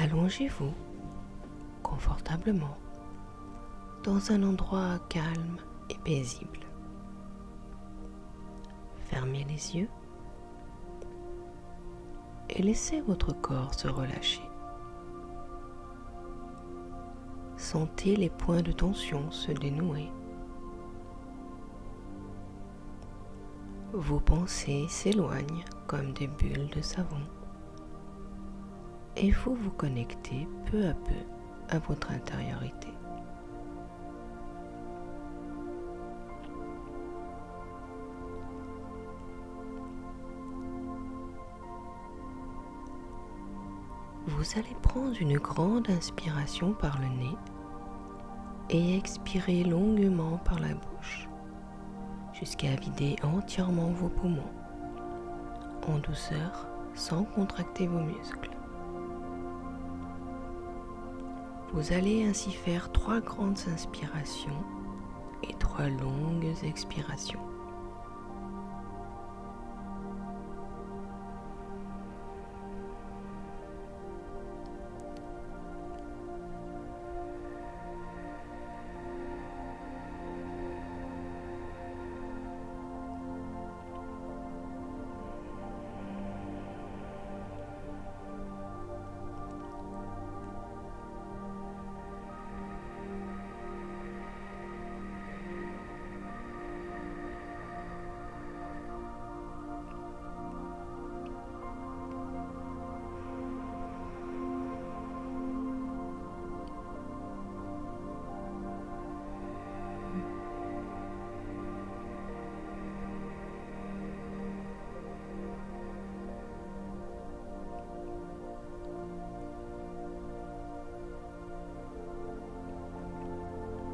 Allongez-vous confortablement dans un endroit calme et paisible. Fermez les yeux et laissez votre corps se relâcher. Sentez les points de tension se dénouer. Vos pensées s'éloignent comme des bulles de savon et vous vous connectez peu à peu à votre intériorité. Vous allez prendre une grande inspiration par le nez et expirer longuement par la bouche jusqu'à vider entièrement vos poumons en douceur sans contracter vos muscles. Vous allez ainsi faire 3 grandes inspirations et 3 longues expirations.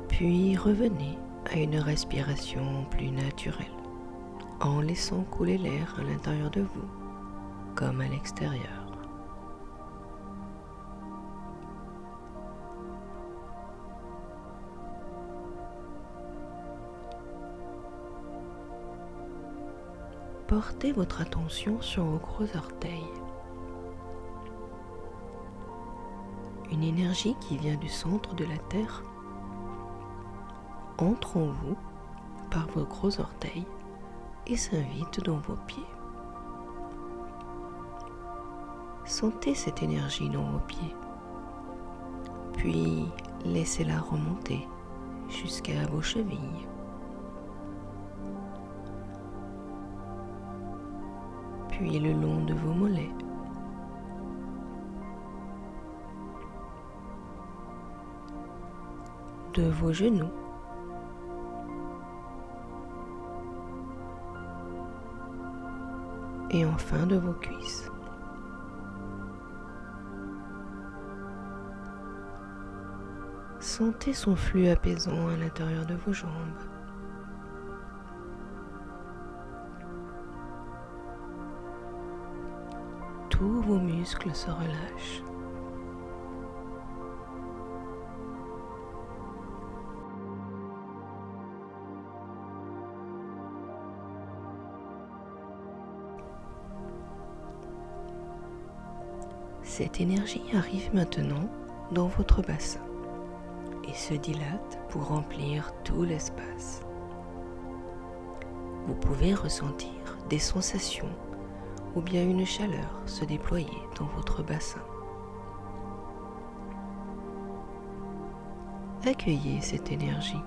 Puis revenez à une respiration plus naturelle, en laissant couler l'air à l'intérieur de vous, comme à l'extérieur. Portez votre attention sur vos gros orteils. Une énergie qui vient du centre de la Terre entre en vous par vos gros orteils et s'invite dans vos pieds. Sentez cette énergie dans vos pieds, puis laissez-la remonter jusqu'à vos chevilles. Puis le long de vos mollets. De vos genoux. Et enfin de vos cuisses. Sentez son flux apaisant à l'intérieur de vos jambes. Tous vos muscles se relâchent. Cette énergie arrive maintenant dans votre bassin et se dilate pour remplir tout l'espace. Vous pouvez ressentir des sensations ou bien une chaleur se déployer dans votre bassin. Accueillez cette énergie,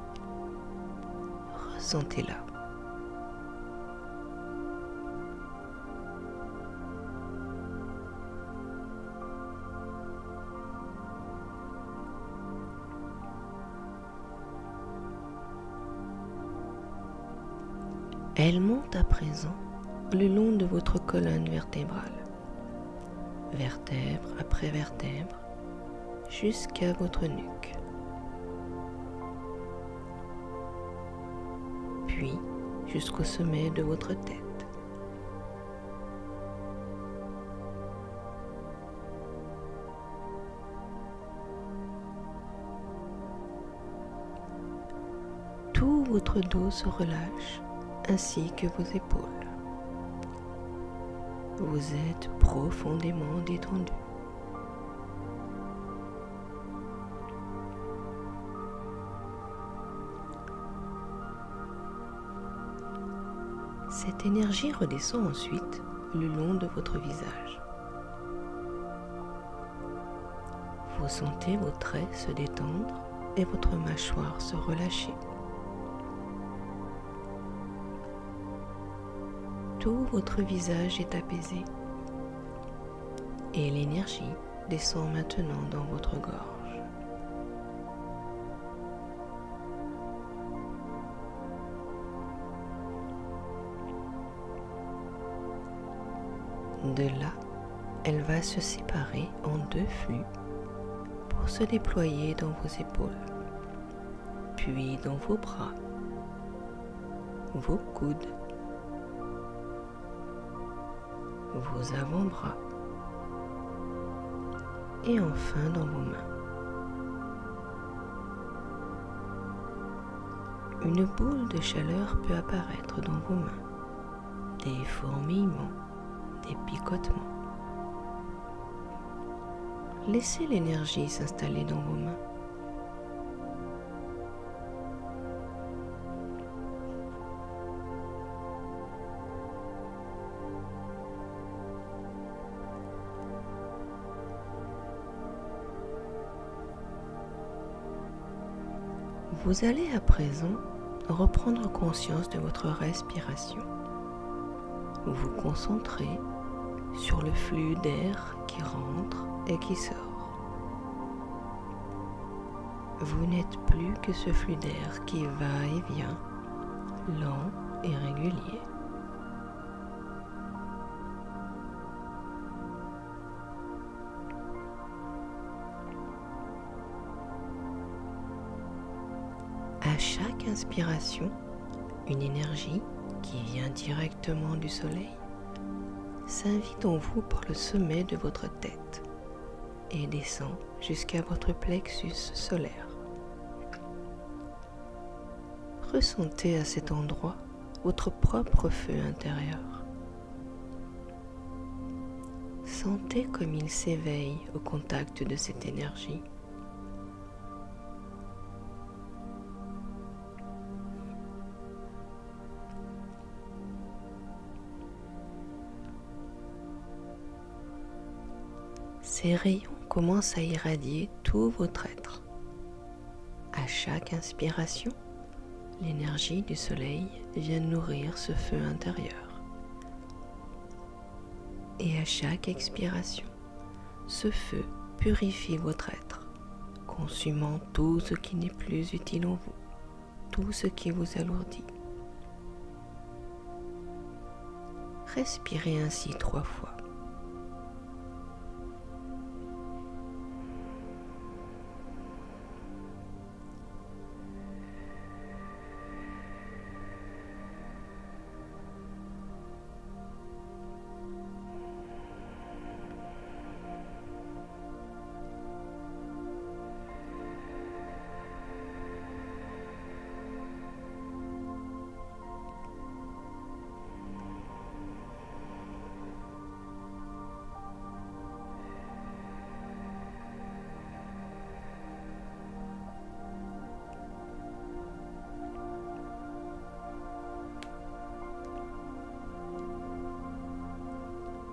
ressentez-la. Elle monte à présent le long de votre colonne vertébrale, vertèbre après vertèbre, jusqu'à votre nuque. Puis jusqu'au sommet de votre tête. Tout votre dos se relâche, ainsi que vos épaules. Vous êtes profondément détendu. Cette énergie redescend ensuite le long de votre visage. Vous sentez vos traits se détendre et votre mâchoire se relâcher. Tout votre visage est apaisé et l'énergie descend maintenant dans votre gorge. De là, elle va se séparer en 2 flux pour se déployer dans vos épaules, puis dans vos bras, vos coudes, vos avant-bras et enfin dans vos mains. Une boule de chaleur peut apparaître dans vos mains, des fourmillements, des picotements. Laissez l'énergie s'installer dans vos mains. Vous allez à présent reprendre conscience de votre respiration. Vous vous concentrez sur le flux d'air qui rentre et qui sort. Vous n'êtes plus que ce flux d'air qui va et vient, lent et régulier. À chaque inspiration, une énergie qui vient directement du soleil s'invite en vous par le sommet de votre tête et descend jusqu'à votre plexus solaire. Ressentez à cet endroit votre propre feu intérieur. Sentez comme il s'éveille au contact de cette énergie. Ces rayons commencent à irradier tout votre être. À chaque inspiration, l'énergie du soleil vient nourrir ce feu intérieur. Et à chaque expiration, ce feu purifie votre être, consumant tout ce qui n'est plus utile en vous, tout ce qui vous alourdit. Respirez ainsi 3 fois.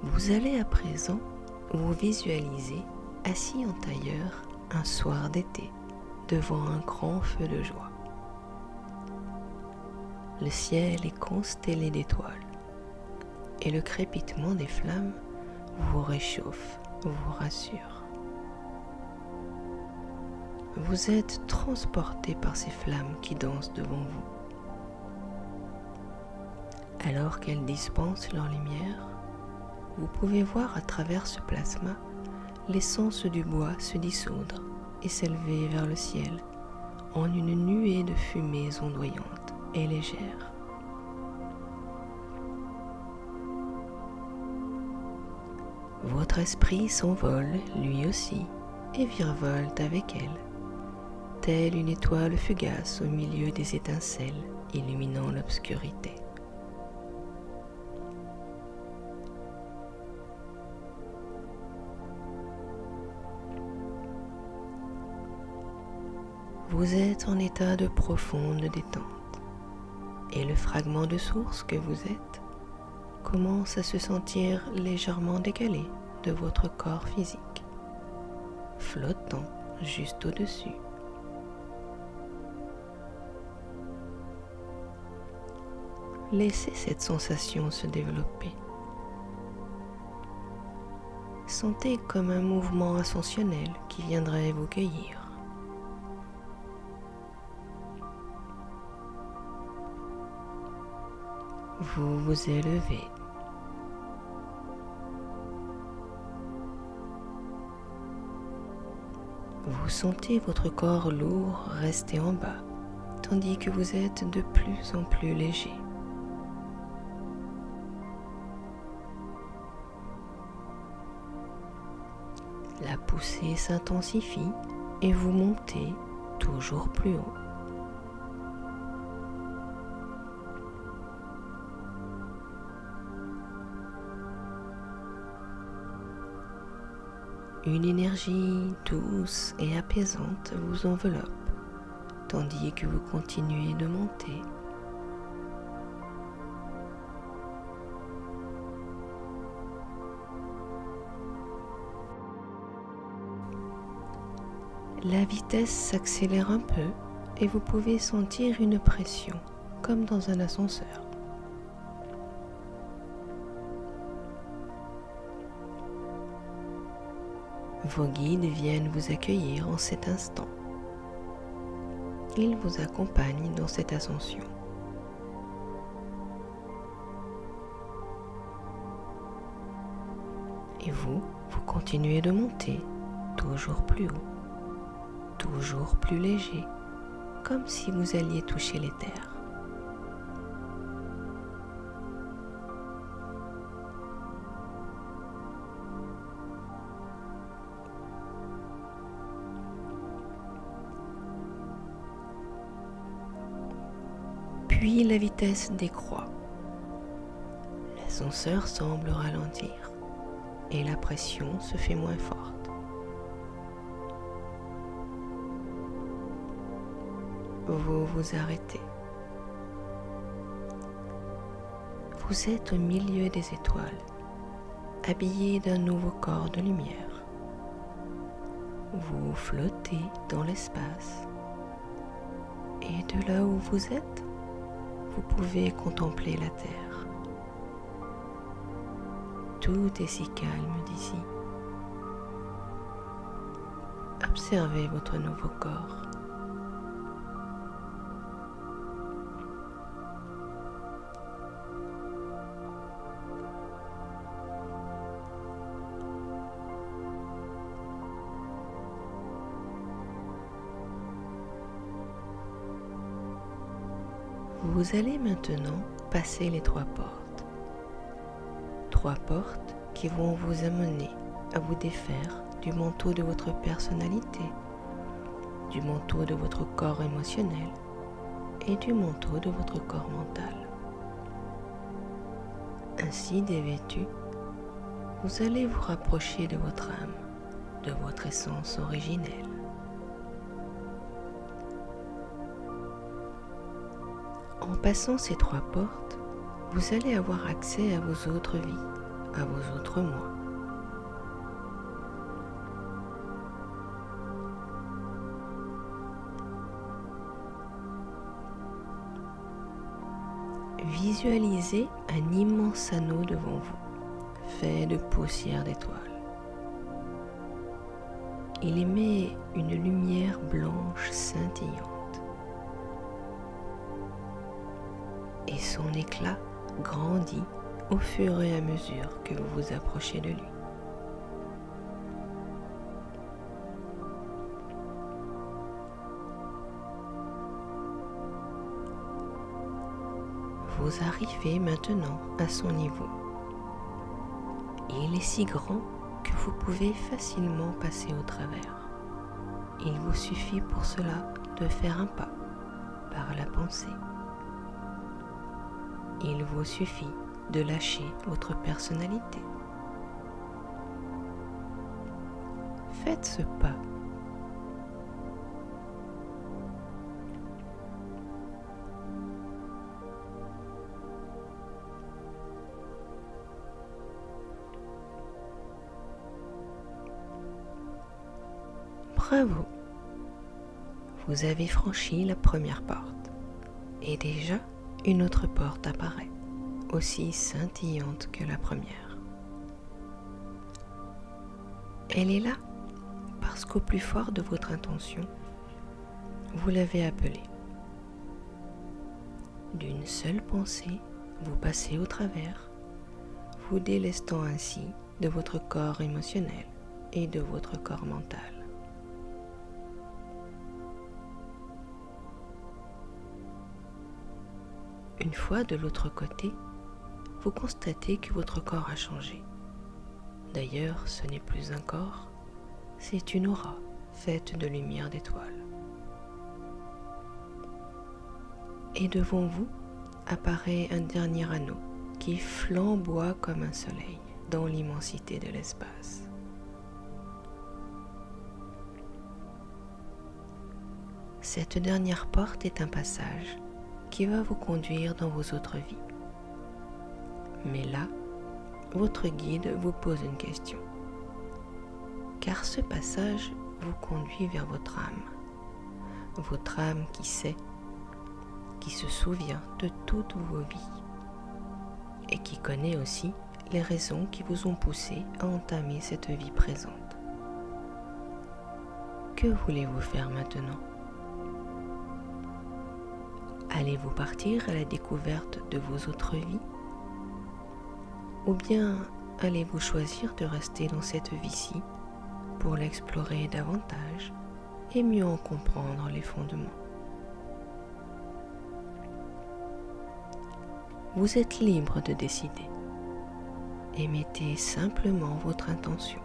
Vous allez à présent vous visualiser assis en tailleur un soir d'été devant un grand feu de joie. Le ciel est constellé d'étoiles et le crépitement des flammes vous réchauffe, vous rassure. Vous êtes transporté par ces flammes qui dansent devant vous. Alors qu'elles dispensent leur lumière, vous pouvez voir à travers ce plasma l'essence du bois se dissoudre et s'élever vers le ciel en une nuée de fumées ondoyantes et légères. Votre esprit s'envole lui aussi et virevolte avec elle, telle une étoile fugace au milieu des étincelles illuminant l'obscurité. Vous êtes en état de profonde détente et le fragment de source que vous êtes commence à se sentir légèrement décalé de votre corps physique, flottant juste au-dessus. Laissez cette sensation se développer. Sentez comme un mouvement ascensionnel qui viendrait vous cueillir. Vous vous élevez. Vous sentez votre corps lourd rester en bas, tandis que vous êtes de plus en plus léger. La poussée s'intensifie et vous montez toujours plus haut. Une énergie douce et apaisante vous enveloppe, tandis que vous continuez de monter. La vitesse s'accélère un peu et vous pouvez sentir une pression, comme dans un ascenseur. Vos guides viennent vous accueillir en cet instant. Ils vous accompagnent dans cette ascension. Et vous continuez de monter, toujours plus haut, toujours plus léger, comme si vous alliez toucher les terres. Puis la vitesse décroît. L'ascenseur semble ralentir et la pression se fait moins forte. Vous vous arrêtez. Vous êtes au milieu des étoiles, habillé d'un nouveau corps de lumière. Vous flottez dans l'espace et de là où vous êtes, vous pouvez contempler la terre. Tout est si calme d'ici. Observez votre nouveau corps. Vous allez maintenant passer les 3 portes. 3 portes qui vont vous amener à vous défaire du manteau de votre personnalité, du manteau de votre corps émotionnel et du manteau de votre corps mental. Ainsi dévêtu, vous allez vous rapprocher de votre âme, de votre essence originelle. En passant ces 3 portes, vous allez avoir accès à vos autres vies, à vos autres moi. Visualisez un immense anneau devant vous, fait de poussière d'étoiles. Il émet une lumière blanche scintillante. Et son éclat grandit au fur et à mesure que vous vous approchez de lui. Vous arrivez maintenant à son niveau. Il est si grand que vous pouvez facilement passer au travers. Il vous suffit pour cela de faire un pas par la pensée. Il vous suffit de lâcher votre personnalité. Faites ce pas. Bravo! Vous avez franchi la première porte et déjà une autre porte apparaît, aussi scintillante que la première. Elle est là parce qu'au plus fort de votre intention, vous l'avez appelée. D'une seule pensée, vous passez au travers, vous délestant ainsi de votre corps émotionnel et de votre corps mental. Une fois de l'autre côté, vous constatez que votre corps a changé. D'ailleurs, ce n'est plus un corps, c'est une aura faite de lumière d'étoiles. Et devant vous apparaît un dernier anneau qui flamboie comme un soleil dans l'immensité de l'espace. Cette dernière porte est un passage qui va vous conduire dans vos autres vies. Mais là, votre guide vous pose une question. Car ce passage vous conduit vers votre âme qui sait, qui se souvient de toutes vos vies et qui connaît aussi les raisons qui vous ont poussé à entamer cette vie présente. Que voulez-vous faire maintenant? Allez-vous partir à la découverte de vos autres vies? Ou bien allez-vous choisir de rester dans cette vie-ci pour l'explorer davantage et mieux en comprendre les fondements? Vous êtes libre de décider. Émettez simplement votre intention.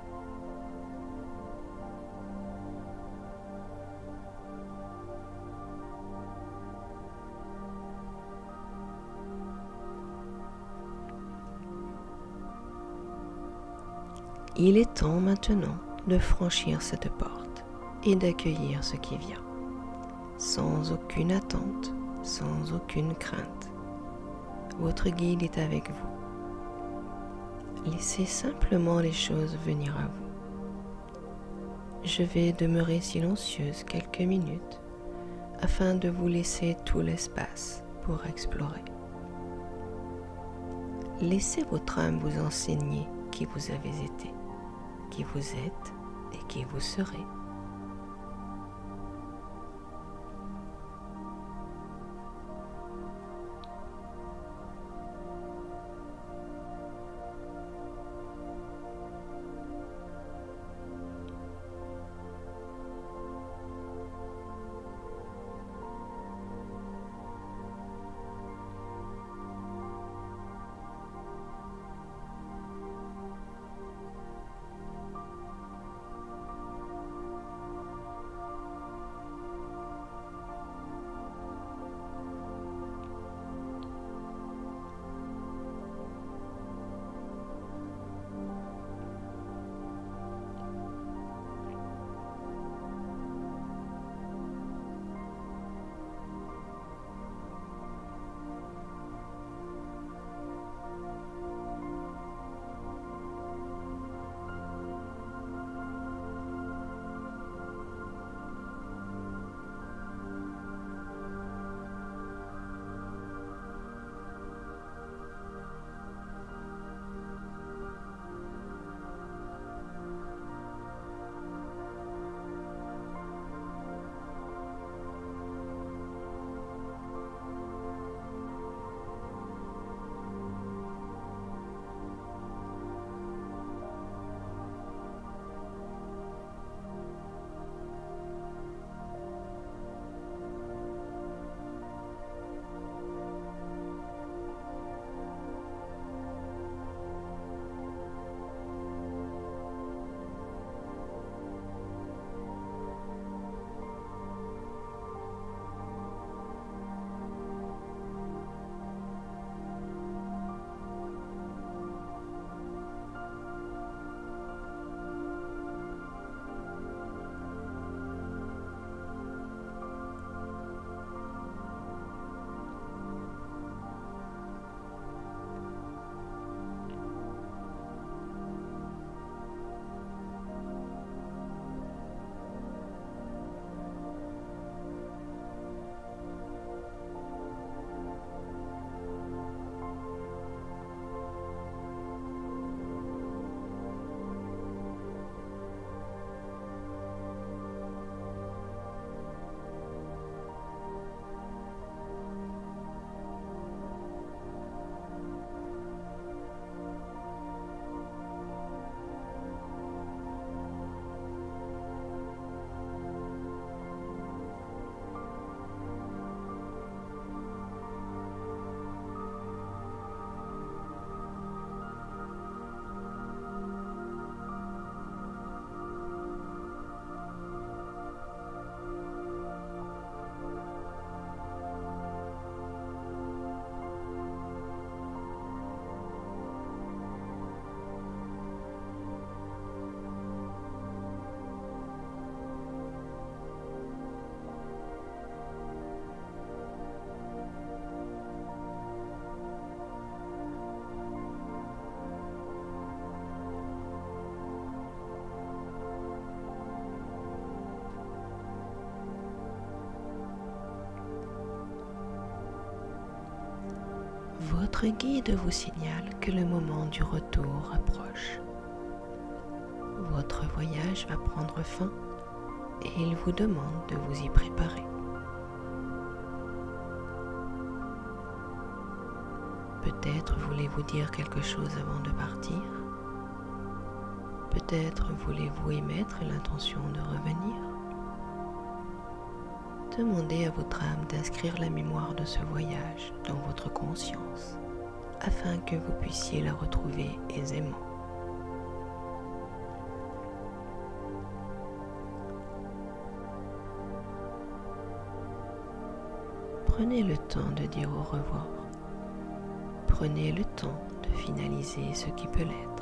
Il est temps maintenant de franchir cette porte et d'accueillir ce qui vient, sans aucune attente, sans aucune crainte. Votre guide est avec vous. Laissez simplement les choses venir à vous. Je vais demeurer silencieuse quelques minutes afin de vous laisser tout l'espace pour explorer. Laissez votre âme vous enseigner qui vous avez été, qui vous êtes et qui vous serez. votre guide vous signale que le moment du retour approche. Votre voyage va prendre fin et il vous demande de vous y préparer. Peut-être voulez-vous dire quelque chose avant de partir. Peut-être voulez-vous émettre l'intention de revenir. Demandez à votre âme d'inscrire la mémoire de ce voyage dans votre conscience afin que vous puissiez la retrouver aisément. Prenez le temps de dire au revoir. Prenez le temps de finaliser ce qui peut l'être.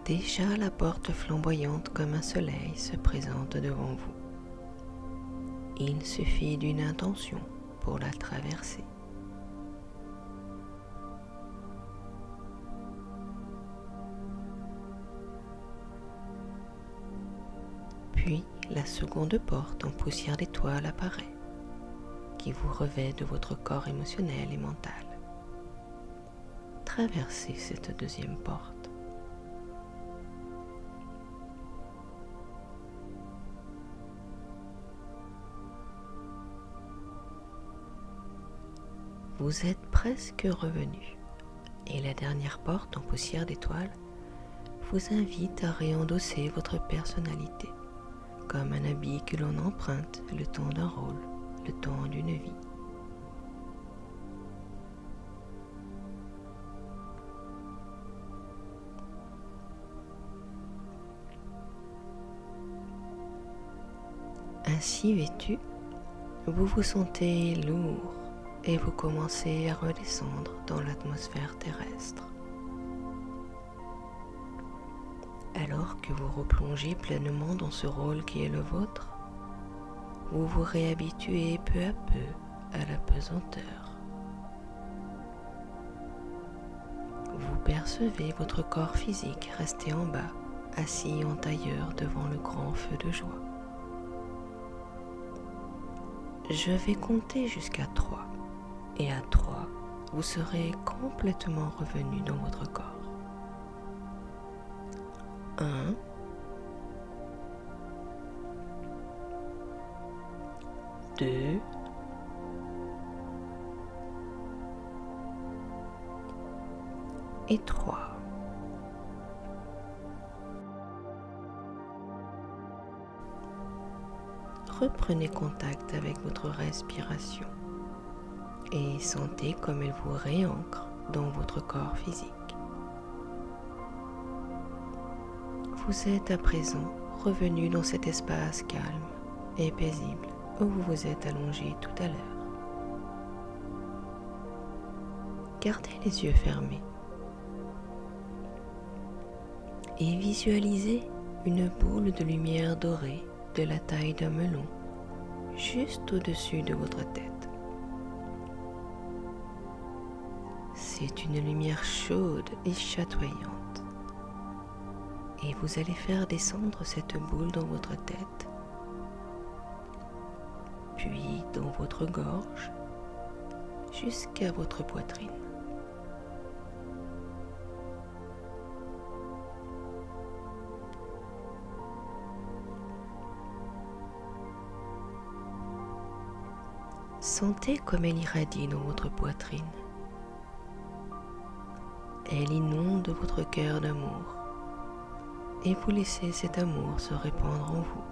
Déjà la porte flamboyante comme un soleil se présente devant vous. Il suffit d'une intention pour la traverser. Puis la seconde porte en poussière d'étoile apparaît, qui vous revêt de votre corps émotionnel et mental. Traversez cette deuxième porte. Vous êtes presque revenu et la dernière porte en poussière d'étoile vous invite à réendosser votre personnalité comme un habit que l'on emprunte le temps d'un rôle, le temps d'une vie. Ainsi vêtu, vous vous sentez lourd et vous commencez à redescendre dans l'atmosphère terrestre. Alors que vous replongez pleinement dans ce rôle qui est le vôtre, vous vous réhabituez peu à peu à la pesanteur. Vous percevez votre corps physique rester en bas, assis en tailleur devant le grand feu de joie. Je vais compter jusqu'à 3. Et à 3, vous serez complètement revenu dans votre corps. 1, 2, et 3. Reprenez contact avec votre respiration et sentez comme elle vous réancre dans votre corps physique. Vous êtes à présent revenu dans cet espace calme et paisible où vous vous êtes allongé tout à l'heure. Gardez les yeux fermés et visualisez une boule de lumière dorée de la taille d'un melon juste au-dessus de votre tête. C'est une lumière chaude et chatoyante. Et vous allez faire descendre cette boule dans votre tête, puis dans votre gorge, jusqu'à votre poitrine. Sentez comme elle irradie dans votre poitrine. Elle inonde votre cœur d'amour et vous laissez cet amour se répandre en vous.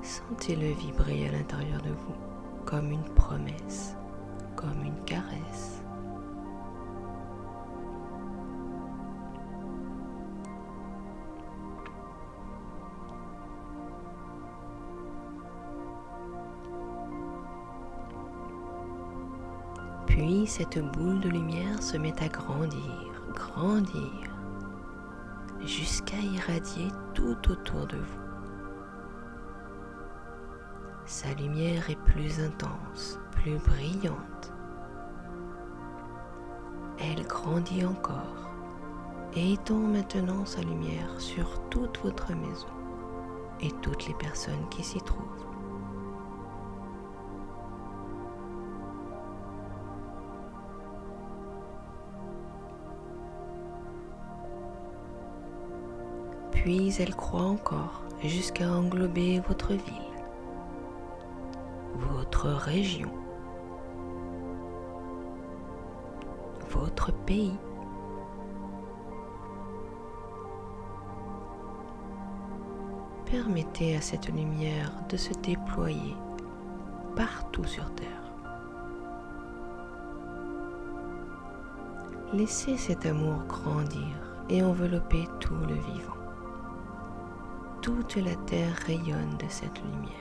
Sentez-le vibrer à l'intérieur de vous comme une promesse, comme une caresse. Puis cette boule de lumière se met à grandir, grandir, jusqu'à irradier tout autour de vous. Sa lumière est plus intense, plus brillante. Elle grandit encore et étend maintenant sa lumière sur toute votre maison et toutes les personnes qui s'y trouvent. Puis elle croît encore jusqu'à englober votre ville, votre région, votre pays. Permettez à cette lumière de se déployer partout sur Terre. Laissez cet amour grandir et envelopper tout le vivant. Toute la Terre rayonne de cette lumière.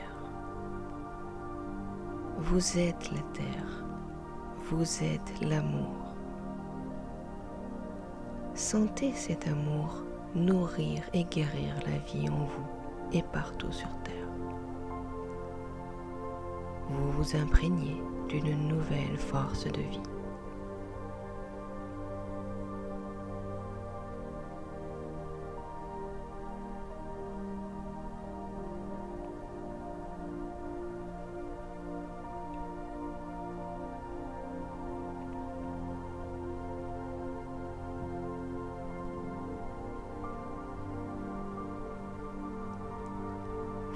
Vous êtes la Terre, vous êtes l'amour. Sentez cet amour nourrir et guérir la vie en vous et partout sur Terre. Vous vous imprégnez d'une nouvelle force de vie.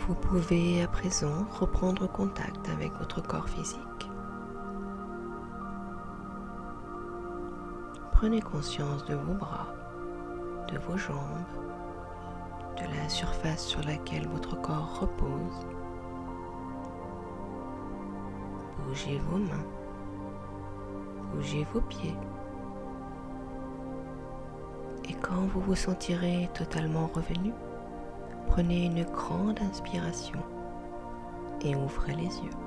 Vous pouvez à présent reprendre contact avec votre corps physique. Prenez conscience de vos bras, de vos jambes, de la surface sur laquelle votre corps repose. Bougez vos mains, bougez vos pieds. Et quand vous vous sentirez totalement revenu, prenez une grande inspiration et ouvrez les yeux.